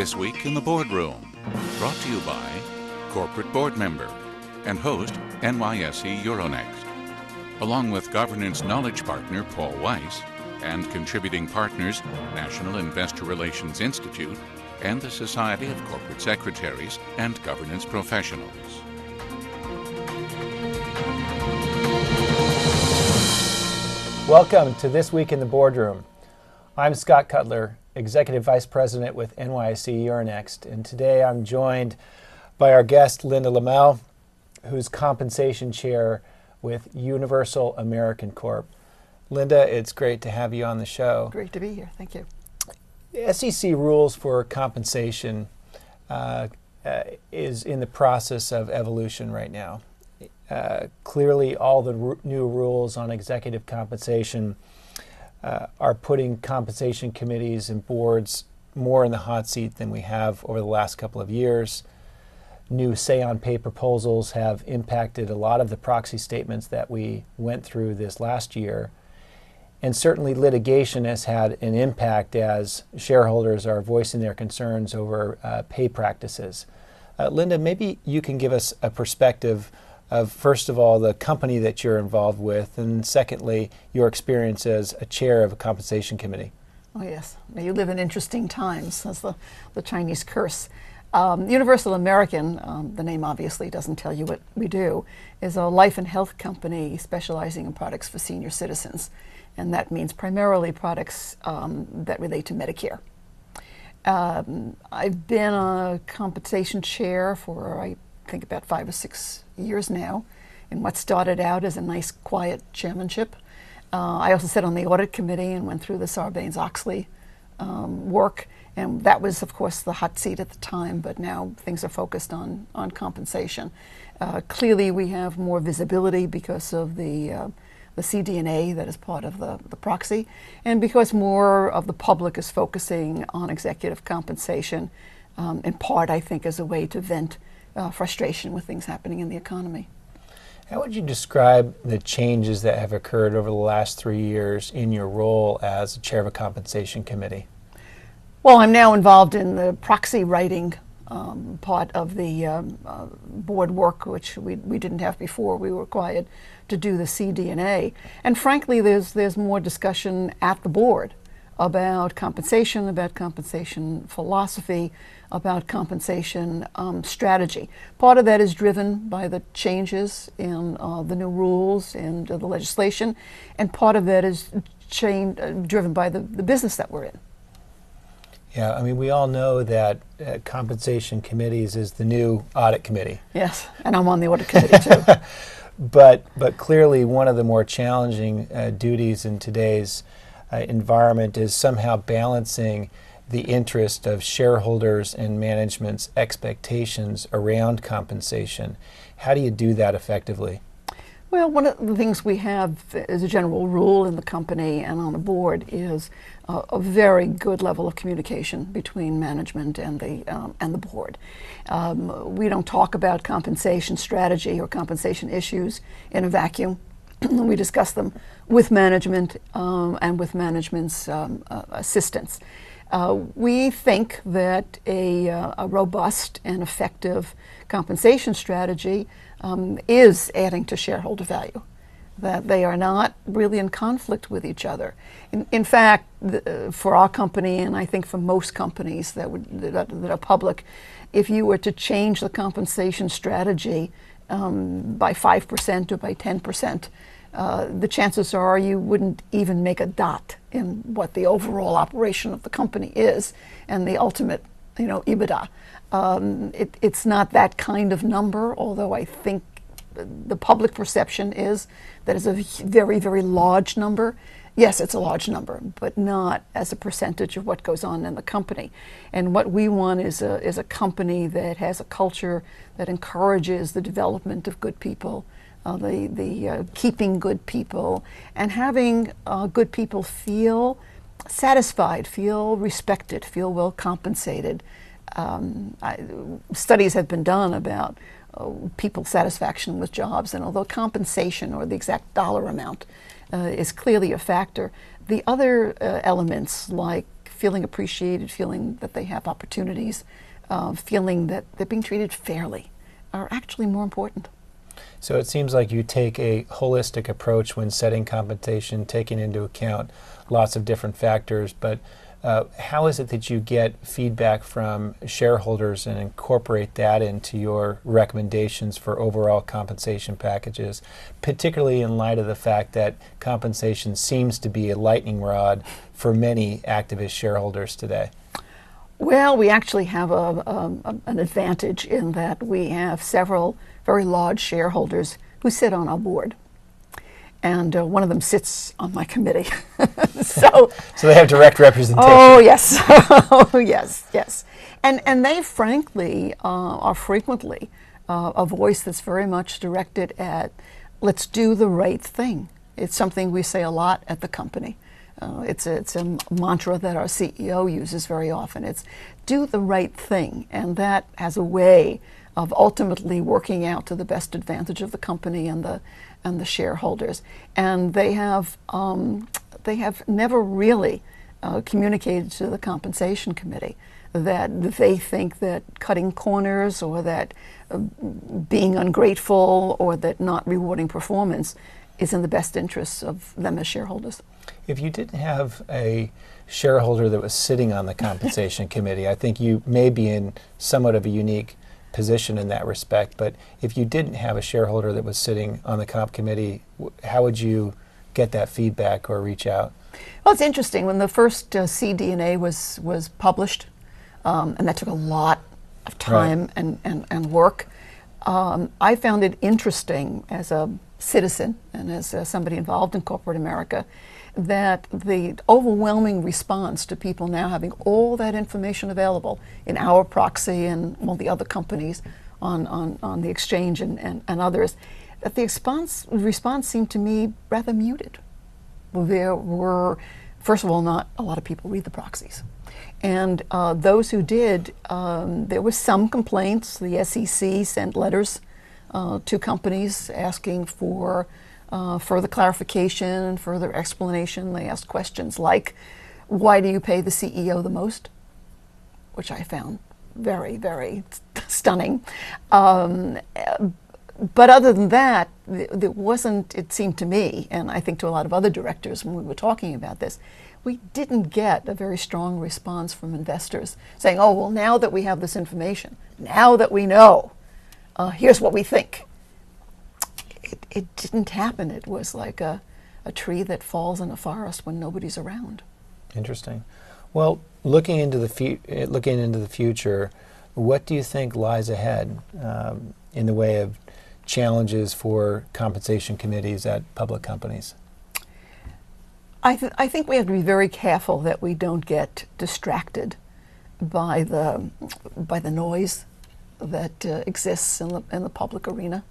This Week in the Boardroom, brought to you by corporate board member and host NYSE Euronext, along with governance knowledge partner Paul Weiss and contributing partners National Investor Relations Institute and the Society of Corporate Secretaries and Governance Professionals. Welcome to This Week in the Boardroom. I'm Scott Cutler, Executive Vice President with NYSE Euronext, and today I'm joined by our guest, Linda Lamel, who's Compensation Chair with Universal American Corp. Linda, it's great to have you on the show. Great to be here. Thank you. SEC rules for compensation is in the process of evolution right now. Clearly, all the new rules on executive compensation are putting compensation committees and boards more in the hot seat than we have over the last couple of years. New say-on-pay proposals have impacted a lot of the proxy statements that we went through this last year. And certainly litigation has had an impact as shareholders are voicing their concerns over pay practices. Linda, maybe you can give us a perspective of, first of all, the company that you're involved with, and secondly, your experience as a chair of a compensation committee. Oh yes, now you live in interesting times. That's the Chinese curse. Universal American, the name obviously doesn't tell you what we do, is a life and health company specializing in products for senior citizens. And that means primarily products that relate to Medicare. I've been a compensation chair for, I think, about 5 or 6 years now, in what started out as a nice, quiet chairmanship. I also sat on the audit committee and went through the Sarbanes-Oxley work, and that was, of course, the hot seat at the time, but now things are focused on compensation. Clearly, we have more visibility because of the CDNA that is part of the proxy, and because more of the public is focusing on executive compensation, in part, I think, as a way to vent frustration with things happening in the economy. How would you describe the changes that have occurred over the last 3 years in your role as chair of a compensation committee? Well, I'm now involved in the proxy writing part of the board work, which we didn't have before. We were required to do the CDNA. And frankly, there's more discussion at the board about compensation philosophy, about compensation strategy. Part of that is driven by the changes in the new rules and the legislation, and part of that is driven by the business that we're in. Yeah, I mean, we all know that compensation committees is the new audit committee. Yes, and I'm on the audit committee too. But clearly one of the more challenging duties in today's environment is somehow balancing the interest of shareholders and management's expectations around compensation. How do you do that effectively? Well, one of the things we have as a general rule in the company and on the board is a very good level of communication between management and the board. We don't talk about compensation strategy or compensation issues in a vacuum. We discuss them with management and with management's assistance. We think that a robust and effective compensation strategy is adding to shareholder value, that they are not really in conflict with each other. In fact, for our company, and I think for most companies that are public, if you were to change the compensation strategy by 5% or by 10%, the chances are you wouldn't even make a dot in what the overall operation of the company is and the ultimate, EBITDA. It's not that kind of number, although I think the public perception is that it's a very, very large number. Yes, it's a large number, but not as a percentage of what goes on in the company. And what we want is a company that has a culture that encourages the development of good people, the keeping good people, and having good people feel satisfied, feel respected, feel well compensated. Studies have been done about people's satisfaction with jobs, and although compensation or the exact dollar amount is clearly a factor, the other elements like feeling appreciated, feeling that they have opportunities, feeling that they're being treated fairly are actually more important. So it seems like you take a holistic approach when setting compensation, taking into account lots of different factors, but how is it that you get feedback from shareholders and incorporate that into your recommendations for overall compensation packages, particularly in light of the fact that compensation seems to be a lightning rod for many activist shareholders today? Well, we actually have an advantage in that we have several very large shareholders who sit on our board. And one of them sits on my committee. So they have direct representation. Oh, yes. Oh, yes, yes. And they, frankly, are frequently a voice that's very much directed at, let's do the right thing. It's something we say a lot at the company. It's a mantra that our CEO uses very often. It's do the right thing. And that has a way of ultimately working out to the best advantage of the company and the shareholders. And they have never really communicated to the compensation committee that they think that cutting corners or that being ungrateful or that not rewarding performance is in the best interests of them as shareholders. If you didn't have a shareholder that was sitting on the compensation committee, I think you may be in somewhat of a unique position in that respect, but if you didn't have a shareholder that was sitting on the comp committee, how would you get that feedback or reach out? Well, it's interesting. When the first CDNA was published, and that took a lot of time and work, I found it interesting as a citizen and as somebody involved in corporate America that the overwhelming response to people now having all that information available in our proxy and all the other companies on the exchange and others, that the response seemed to me rather muted. There were, first of all, not a lot of people read the proxies. And those who did, there were some complaints. The SEC sent letters to companies asking for further clarification, further explanation. They asked questions like, why do you pay the CEO the most? Which I found very, very stunning. But other than that, there wasn't, it seemed to me, and I think to a lot of other directors when we were talking about this, we didn't get a very strong response from investors saying, oh, well, now that we have this information, now that we know, here's what we think. It didn't happen. It was like a tree that falls in a forest when nobody's around. Interesting. Well, looking into the future, what do you think lies ahead in the way of challenges for compensation committees at public companies? I think we have to be very careful that we don't get distracted by the noise that exists in the public arena,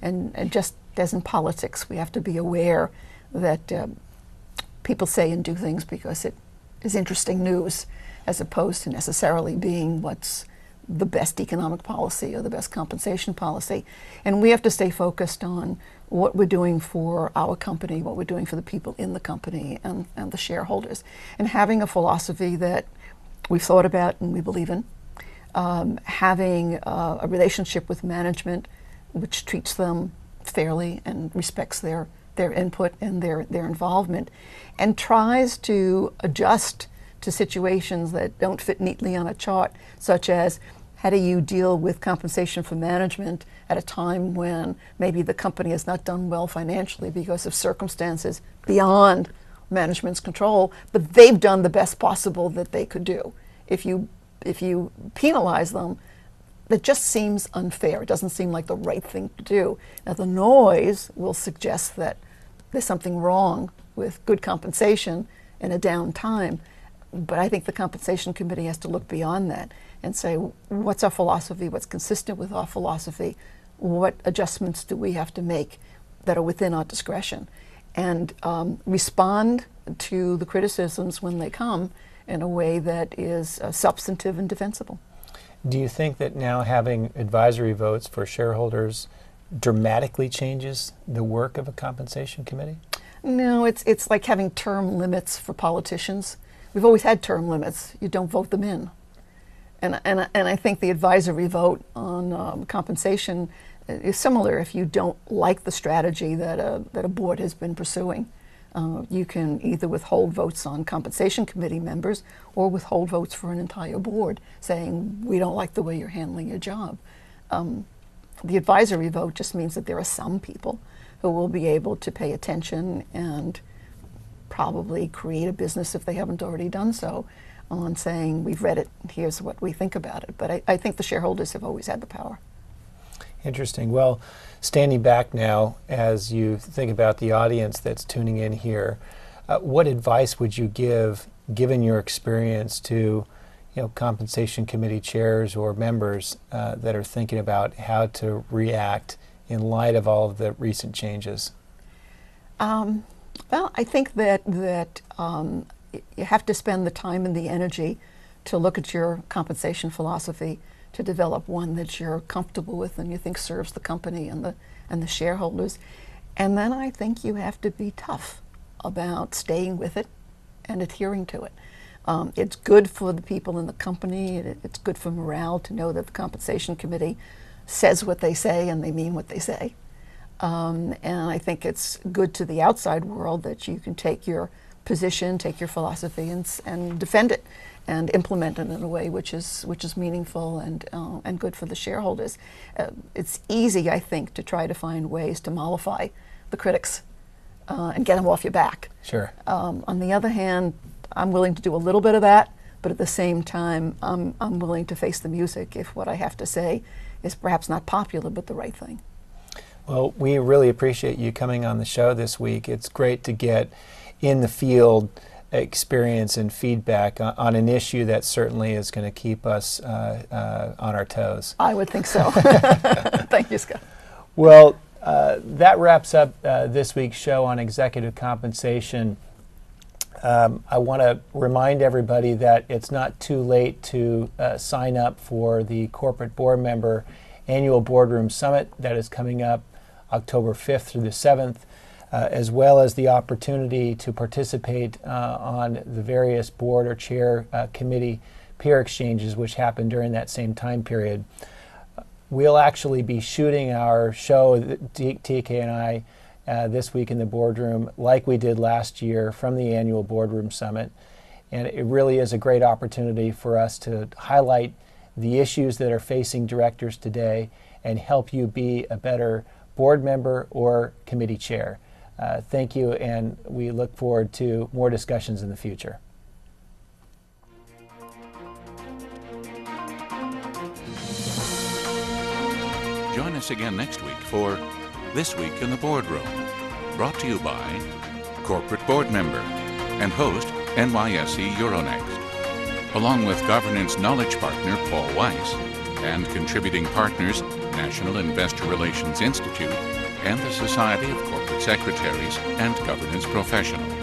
and just as in politics, we have to be aware that people say and do things because it is interesting news, as opposed to necessarily being what's the best economic policy or the best compensation policy. And we have to stay focused on what we're doing for our company, what we're doing for the people in the company and the shareholders, and having a philosophy that we've thought about and we believe in, having a relationship with management which treats them fairly and respects their input and their involvement, and tries to adjust to situations that don't fit neatly on a chart, such as how do you deal with compensation for management at a time when maybe the company has not done well financially because of circumstances beyond management's control, but they've done the best possible that they could do. If you penalize them, that just seems unfair. It doesn't seem like the right thing to do. Now, the noise will suggest that there's something wrong with good compensation in a down time, but I think the compensation committee has to look beyond that and say, what's our philosophy? What's consistent with our philosophy? What adjustments do we have to make that are within our discretion? And respond to the criticisms when they come in a way that is substantive and defensible. Do you think that now having advisory votes for shareholders dramatically changes the work of a compensation committee? No, it's like having term limits for politicians. we've always had term limits. You don't vote them in. And I think the advisory vote on compensation is similar. If you don't like the strategy that a board has been pursuing, you can either withhold votes on compensation committee members or withhold votes for an entire board, saying, we don't like the way you're handling your job. The advisory vote just means that there are some people who will be able to pay attention and probably create a business if they haven't already done so, on saying, we've read it, here's what we think about it. But I think the shareholders have always had the power. Interesting. Well, standing back now, as you think about the audience that's tuning in here, what advice would you give, given your experience, to compensation committee chairs or members that are thinking about how to react in light of all of the recent changes? Well, I think that you have to spend the time and the energy to look at your compensation philosophy, to develop one that you're comfortable with and you think serves the company and the shareholders. And then I think you have to be tough about staying with it and adhering to it. It's good for the people in the company. It's good for morale to know that the compensation committee says what they say and they mean what they say. And I think it's good to the outside world that you can take your position, take your philosophy, and defend it and implement it in a way which is meaningful and good for the shareholders. It's easy, I think, to try to find ways to mollify the critics and get them off your back. Sure. On the other hand, I'm willing to do a little bit of that, but at the same time, I'm willing to face the music if what I have to say is perhaps not popular, but the right thing. Well, we really appreciate you coming on the show this week. It's great to get in the field experience and feedback on an issue that certainly is going to keep us on our toes. I would think so. Thank you, Scott. Well, that wraps up this week's show on executive compensation. I want to remind everybody that it's not too late to sign up for the Corporate Board Member Annual Boardroom Summit that is coming up October 5th through the 7th, as well as the opportunity to participate on the various board or chair committee peer exchanges which happen during that same time period. We'll actually be shooting our show, TK and I, this week in the boardroom like we did last year from the annual Boardroom Summit. And it really is a great opportunity for us to highlight the issues that are facing directors today and help you be a better board member or committee chair. Thank you, and we look forward to more discussions in the future. Join us again next week for This Week in the Boardroom, brought to you by Corporate Board Member and host NYSE Euronext, along with Governance Knowledge Partner Paul Weiss and contributing partners National Investor Relations Institute and the Society of Corporate Secretaries and Governance Professionals.